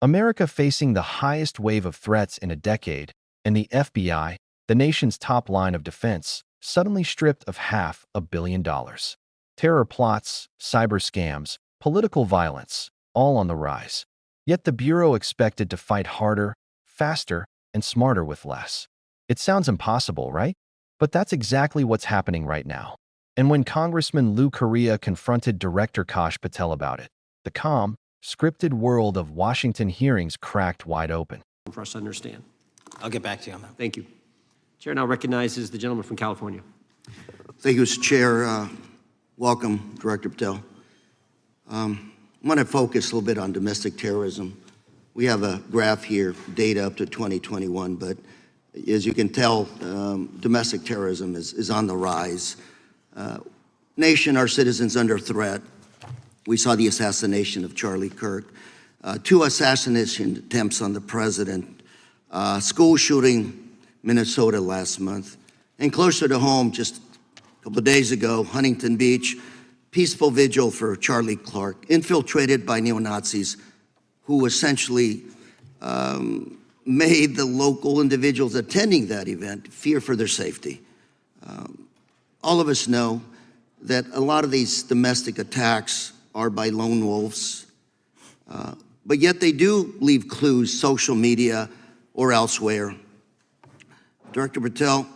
America facing the highest wave of threats in a decade, and the FBI, the nation's top line of defense, suddenly stripped of $500 million. Terror plots, cyber scams, political violence, all on the rise. Yet the Bureau expected to fight harder, faster, and smarter with less. It sounds impossible, right? But that's exactly what's happening right now. And when Congressman Lou Correa confronted Director Patel about it, the calm, scripted world of Washington hearings cracked wide open. For us to understand. I'll get back to you on that. Thank you. Chair now recognizes the gentleman from California. Thank you, Mr. Chair. Welcome, Director Patel. I want to focus a little bit on domestic terrorism. We have a graph here, data up to 2021, but as you can tell, domestic terrorism is on the rise. Nation, our citizens under threat. We saw the assassination of Charlie Kirk, 2 assassination attempts on the president, school shooting, Minnesota last month, and closer to home, just a couple of days ago, Huntington Beach, peaceful vigil for Charlie Clark, infiltrated by neo-Nazis who essentially made the local individuals attending that event fear for their safety. All of us know that a lot of these domestic attacks are by lone wolves, but yet they do leave clues, social media or elsewhere. Director Patel,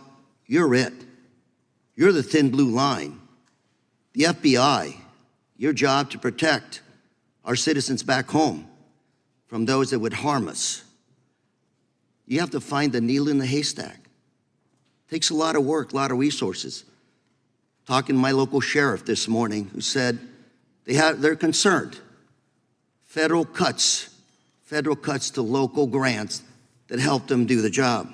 you're it. You're the thin blue line. The FBI, your job to protect our citizens back home from those that would harm us. You have to find the needle in the haystack. Takes a lot of work, a lot of resources. Talking to my local sheriff this morning who said they're concerned. Federal cuts to local grants that help them do the job.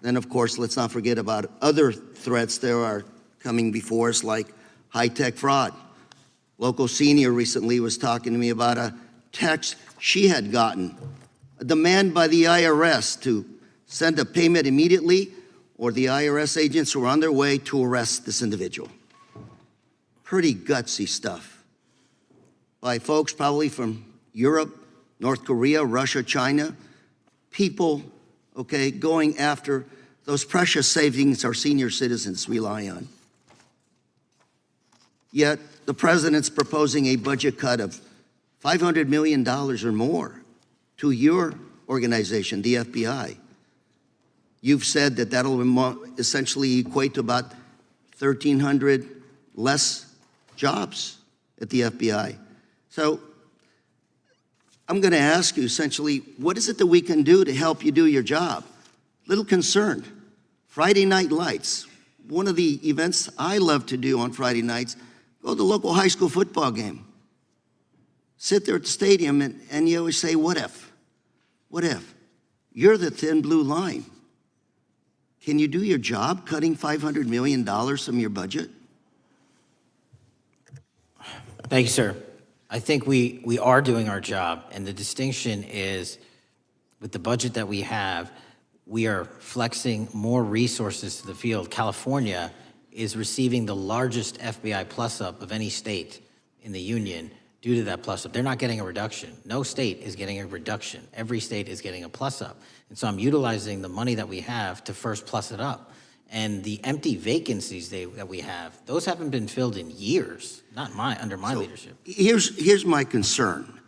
Then, of course, let's not forget about other threats that are coming before us, like high-tech fraud. Local senior recently was talking to me about a text she had gotten, a demand by the IRS to send a payment immediately, or the IRS agents were on their way to arrest this individual. Pretty gutsy stuff by folks probably from Europe, North Korea, Russia, China, people, okay, going after those precious savings our senior citizens rely on. Yet the president's proposing a budget cut of $500 million or more to your organization, the FBI. You've said that that'll essentially equate to about 1,300 less jobs at the FBI. So I'm going to ask you essentially, what is it that we can do to help you do your job? Little concerned. Friday night lights. One of the events I love to do on Friday nights, go to the local high school football game. Sit there at the stadium and you always say, what if? What if? You're the thin blue line. Can you do your job cutting $500 million from your budget? Thank you, sir. I think we are doing our job, and the distinction is with the budget that we have, we are flexing more resources to the field. California is receiving the largest FBI plus-up of any state in the union due to that plus-up. They're not getting a reduction. No state is getting a reduction. Every state is getting a plus-up. And so I'm utilizing the money that we have to first plus it up. And the empty vacancies that we have, those haven't been filled in years, not under my leadership. Here's my concern.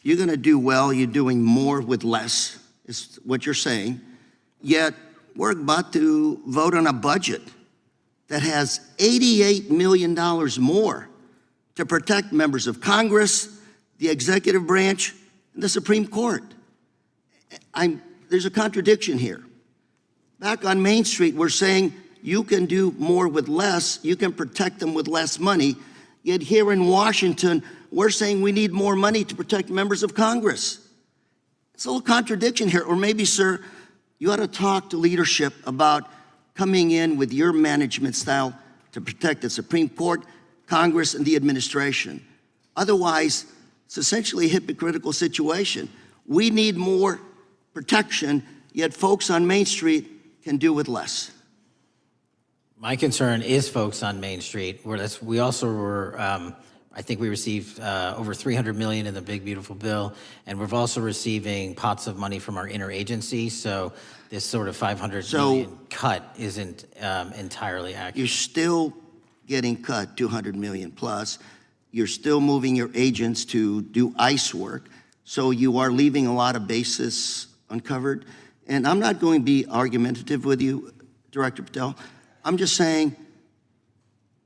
You're going to do well, you're doing more with less, is what you're saying. Yet we're about to vote on a budget that has $88 million more to protect members of Congress, the executive branch, and the Supreme Court. There's a contradiction here. Back on Main Street, we're saying you can do more with less, you can protect them with less money, yet here in Washington, we're saying we need more money to protect members of Congress. It's a little contradiction here, or maybe, sir, you ought to talk to leadership about coming in with your management style to protect the Supreme Court, Congress, and the administration. Otherwise, it's essentially a hypocritical situation. We need more protection, yet folks on Main Street can do with less. My concern is folks on Main Street. We also were, I think we received over 300 million in the big beautiful bill, and we're also receiving pots of money from our interagency. So this sort of 500 million cut isn't entirely accurate. You're still getting cut 200 million plus. You're still moving your agents to do ICE work. So you are leaving a lot of bases uncovered. And I'm not going to be argumentative with you, Director Patel. I'm just saying,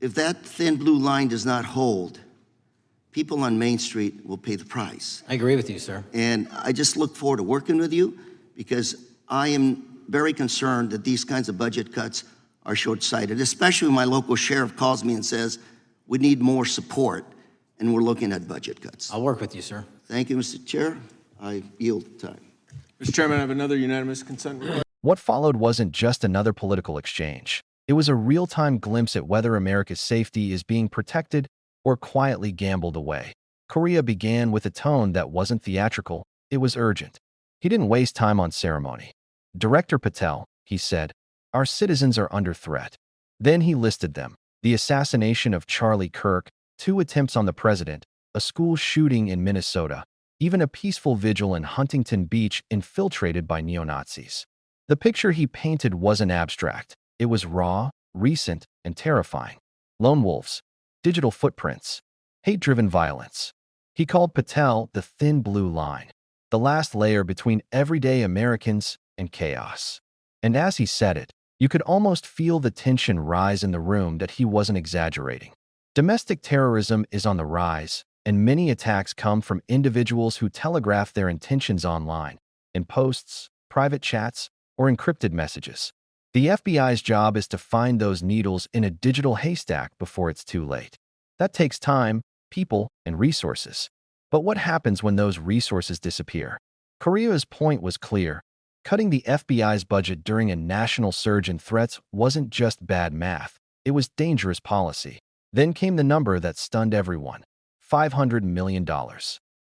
if that thin blue line does not hold, people on Main Street will pay the price. I agree with you, sir. And I just look forward to working with you because I am very concerned that these kinds of budget cuts are short-sighted, especially when my local sheriff calls me and says, we need more support, and we're looking at budget cuts. I'll work with you, sir. Thank you, Mr. Chair. I yield time. Mr. Chairman, I have another unanimous consent request. What followed wasn't just another political exchange. It was a real-time glimpse at whether America's safety is being protected or quietly gambled away. Correa began with a tone that wasn't theatrical, it was urgent. He didn't waste time on ceremony. Director Patel, he said, our citizens are under threat. Then he listed them: the assassination of Charlie Kirk, 2 attempts on the president, a school shooting in Minnesota, even a peaceful vigil in Huntington Beach infiltrated by neo-Nazis. The picture he painted wasn't abstract. It was raw, recent, and terrifying. Lone wolves, digital footprints, hate-driven violence. He called Patel the thin blue line, the last layer between everyday Americans and chaos. And as he said it, you could almost feel the tension rise in the room that he wasn't exaggerating. Domestic terrorism is on the rise, and many attacks come from individuals who telegraph their intentions online, in posts, private chats, or encrypted messages. The FBI's job is to find those needles in a digital haystack before it's too late. That takes time, people, and resources. But what happens when those resources disappear? Correa's point was clear. Cutting the FBI's budget during a national surge in threats wasn't just bad math. It was dangerous policy. Then came the number that stunned everyone: $500 million.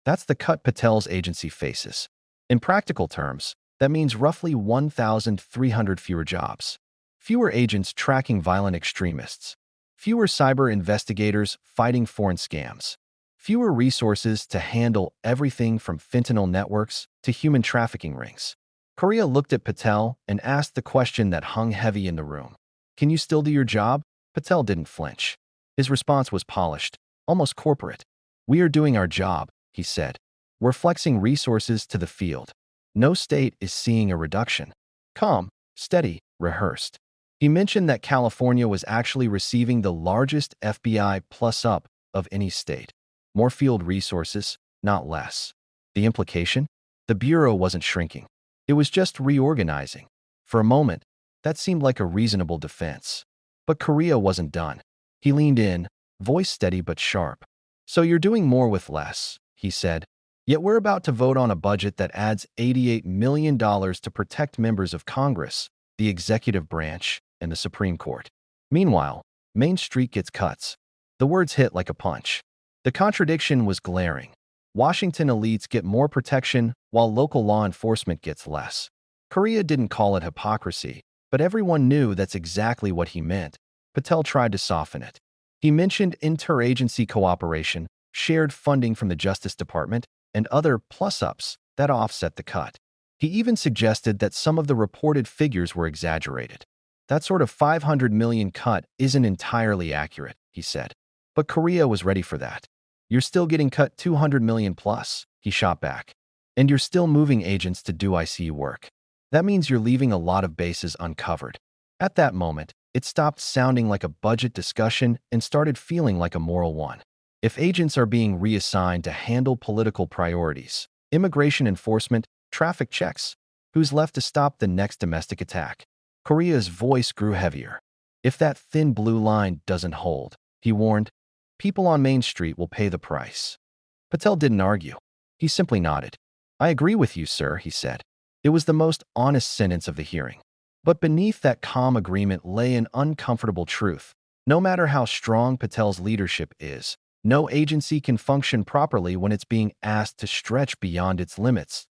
That's the cut Patel's agency faces. In practical terms, that means roughly 1,300 fewer jobs, fewer agents tracking violent extremists, fewer cyber investigators fighting foreign scams, fewer resources to handle everything from fentanyl networks to human trafficking rings. Correa looked at Patel and asked the question that hung heavy in the room. Can you still do your job? Patel didn't flinch. His response was polished, almost corporate. We are doing our job, he said. We're flexing resources to the field. No state is seeing a reduction. Calm, steady, rehearsed. He mentioned that California was actually receiving the largest FBI plus-up of any state. More field resources, not less. The implication? The Bureau wasn't shrinking. It was just reorganizing. For a moment, that seemed like a reasonable defense. But Correa wasn't done. He leaned in, voice steady but sharp. So you're doing more with less, he said. Yet we're about to vote on a budget that adds $88 million to protect members of Congress, the executive branch, and the Supreme Court. Meanwhile, Main Street gets cuts. The words hit like a punch. The contradiction was glaring. Washington elites get more protection while local law enforcement gets less. Correa didn't call it hypocrisy, but everyone knew that's exactly what he meant. Patel tried to soften it. He mentioned interagency cooperation, shared funding from the Justice Department, and other plus-ups that offset the cut. He even suggested that some of the reported figures were exaggerated. That sort of $500 million cut isn't entirely accurate, he said. But Correa was ready for that. You're still getting cut $200 million plus, he shot back. And you're still moving agents to do ICU work. That means you're leaving a lot of bases uncovered. At that moment, it stopped sounding like a budget discussion and started feeling like a moral one. If agents are being reassigned to handle political priorities, immigration enforcement, traffic checks, who's left to stop the next domestic attack? Correa's voice grew heavier. If that thin blue line doesn't hold, he warned, people on Main Street will pay the price. Patel didn't argue. He simply nodded. I agree with you, sir, he said. It was the most honest sentence of the hearing. But beneath that calm agreement lay an uncomfortable truth. No matter how strong Patel's leadership is, no agency can function properly when it's being asked to stretch beyond its limits.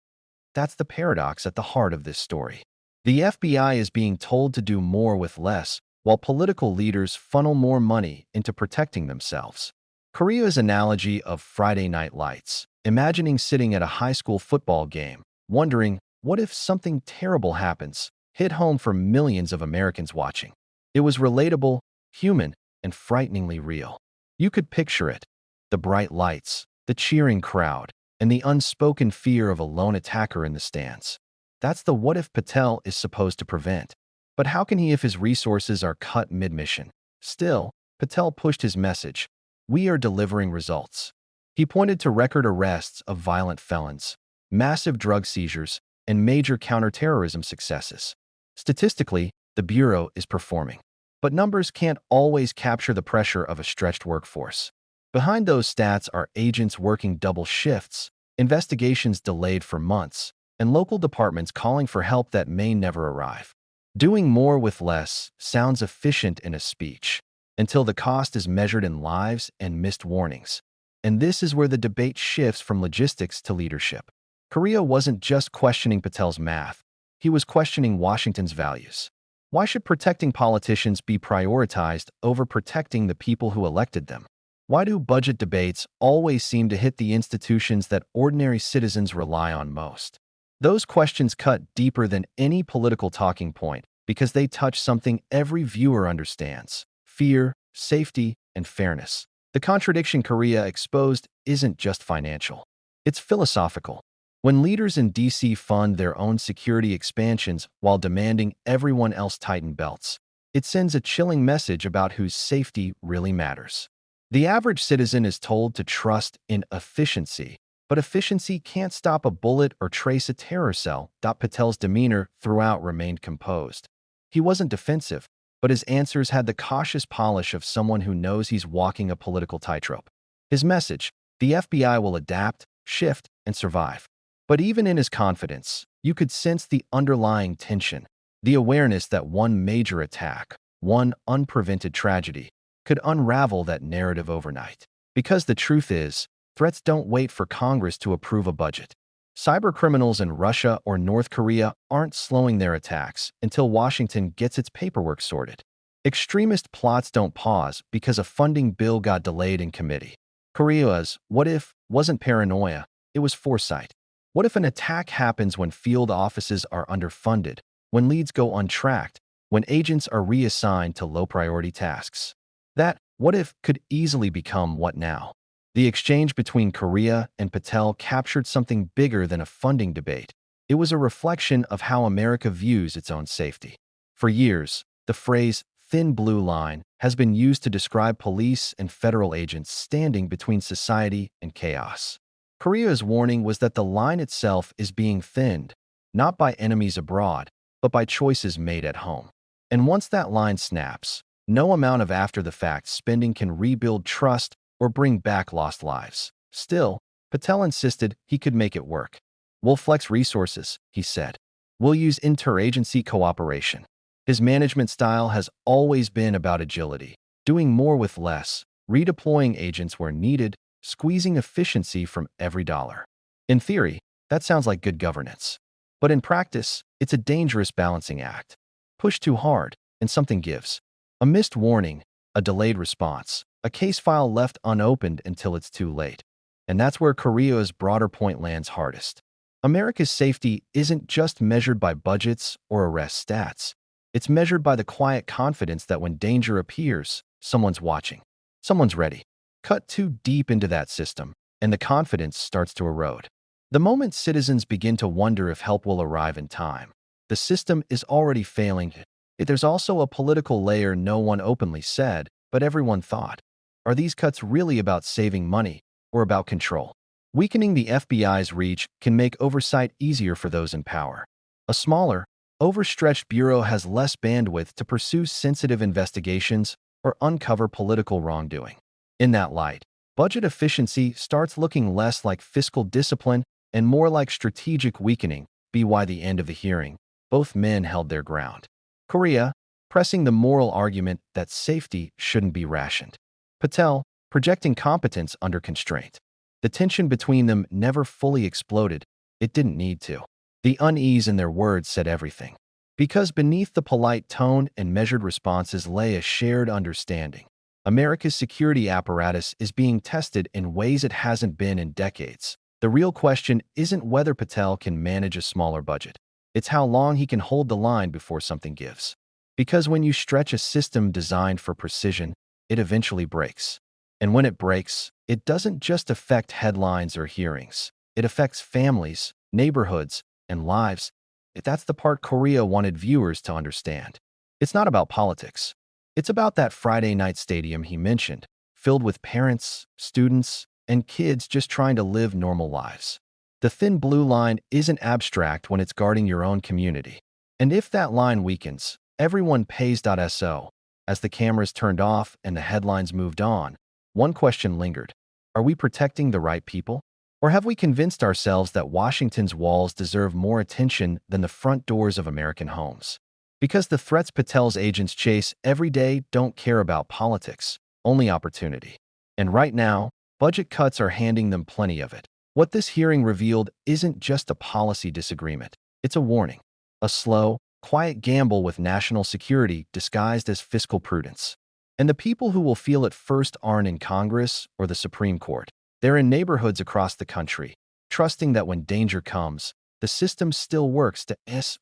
That's the paradox at the heart of this story. The FBI is being told to do more with less, while political leaders funnel more money into protecting themselves. Korea's analogy of Friday Night Lights, imagining sitting at a high school football game, wondering, what if something terrible happens, hit home for millions of Americans watching. It was relatable, human, and frighteningly real. You could picture it, the bright lights, the cheering crowd, and the unspoken fear of a lone attacker in the stands. That's the what if Patel is supposed to prevent. But how can he if his resources are cut mid-mission? Still, Patel pushed his message. We are delivering results. He pointed to record arrests of violent felons, massive drug seizures, and major counterterrorism successes. Statistically, the Bureau is performing. But numbers can't always capture the pressure of a stretched workforce. Behind those stats are agents working double shifts, investigations delayed for months, and local departments calling for help that may never arrive. Doing more with less sounds efficient in a speech, until the cost is measured in lives and missed warnings. And this is where the debate shifts from logistics to leadership. Korea wasn't just questioning Patel's math, he was questioning Washington's values. Why should protecting politicians be prioritized over protecting the people who elected them? Why do budget debates always seem to hit the institutions that ordinary citizens rely on most? Those questions cut deeper than any political talking point because they touch something every viewer understands: fear, safety, and fairness. The contradiction Korea exposed isn't just financial. It's philosophical. When leaders in DC fund their own security expansions while demanding everyone else tighten belts, it sends a chilling message about whose safety really matters. The average citizen is told to trust in efficiency, but efficiency can't stop a bullet or trace a terror cell. Patel's demeanor throughout remained composed. He wasn't defensive, but his answers had the cautious polish of someone who knows he's walking a political tightrope. His message: the FBI will adapt, shift, and survive. But even in his confidence, you could sense the underlying tension, the awareness that one major attack, one unprevented tragedy, could unravel that narrative overnight. Because the truth is, threats don't wait for Congress to approve a budget. Cybercriminals in Russia or North Korea aren't slowing their attacks until Washington gets its paperwork sorted. Extremist plots don't pause because a funding bill got delayed in committee. Korea's what if wasn't paranoia, it was foresight. What if an attack happens when field offices are underfunded, when leads go untracked, when agents are reassigned to low-priority tasks? That what if could easily become what now? The exchange between Korea and Patel captured something bigger than a funding debate. It was a reflection of how America views its own safety. For years, the phrase thin blue line has been used to describe police and federal agents standing between society and chaos. Korea's warning was that the line itself is being thinned, not by enemies abroad, but by choices made at home. And once that line snaps, no amount of after-the-fact spending can rebuild trust or bring back lost lives. Still, Patel insisted he could make it work. We'll flex resources, he said. We'll use interagency cooperation. His management style has always been about agility, doing more with less, redeploying agents where needed, squeezing efficiency from every dollar. In theory, that sounds like good governance. But in practice, it's a dangerous balancing act. Push too hard, and something gives. A missed warning, a delayed response, a case file left unopened until it's too late. And that's where Korea's broader point lands hardest. America's safety isn't just measured by budgets or arrest stats. It's measured by the quiet confidence that when danger appears, someone's watching, someone's ready. Cut too deep into that system, and the confidence starts to erode. The moment citizens begin to wonder if help will arrive in time, the system is already failing. There's also a political layer no one openly said, but everyone thought. Are these cuts really about saving money or about control? Weakening the FBI's reach can make oversight easier for those in power. A smaller, overstretched bureau has less bandwidth to pursue sensitive investigations or uncover political wrongdoing. In that light, budget efficiency starts looking less like fiscal discipline and more like strategic weakening. By the end of the hearing, both men held their ground. Korea, pressing the moral argument that safety shouldn't be rationed. Patel, projecting competence under constraint. The tension between them never fully exploded. It didn't need to. The unease in their words said everything. Because beneath the polite tone and measured responses lay a shared understanding. America's security apparatus is being tested in ways it hasn't been in decades. The real question isn't whether Patel can manage a smaller budget. It's how long he can hold the line before something gives. Because when you stretch a system designed for precision, it eventually breaks. And when it breaks, it doesn't just affect headlines or hearings. It affects families, neighborhoods, and lives. That's the part Korea wanted viewers to understand. It's not about politics. It's about that Friday night stadium he mentioned, filled with parents, students, and kids just trying to live normal lives. The thin blue line isn't abstract when it's guarding your own community. And if that line weakens, everyone pays.so. As the cameras turned off and the headlines moved on, one question lingered. Are we protecting the right people? Or have we convinced ourselves that Washington's walls deserve more attention than the front doors of American homes? Because the threats Patel's agents chase every day don't care about politics, only opportunity. And right now, budget cuts are handing them plenty of it. What this hearing revealed isn't just a policy disagreement. It's a warning. A slow, quiet gamble with national security disguised as fiscal prudence. And the people who will feel it first aren't in Congress or the Supreme Court. They're in neighborhoods across the country, trusting that when danger comes, the system still works to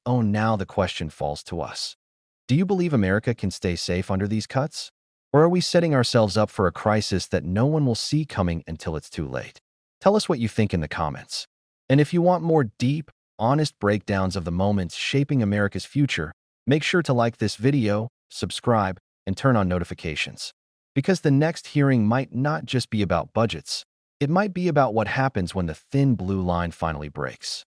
own. Now the question falls to us. Do you believe America can stay safe under these cuts? Or are we setting ourselves up for a crisis that no one will see coming until it's too late? Tell us what you think in the comments. And if you want more deep, honest breakdowns of the moments shaping America's future, make sure to like this video, subscribe, and turn on notifications. Because the next hearing might not just be about budgets. It might be about what happens when the thin blue line finally breaks.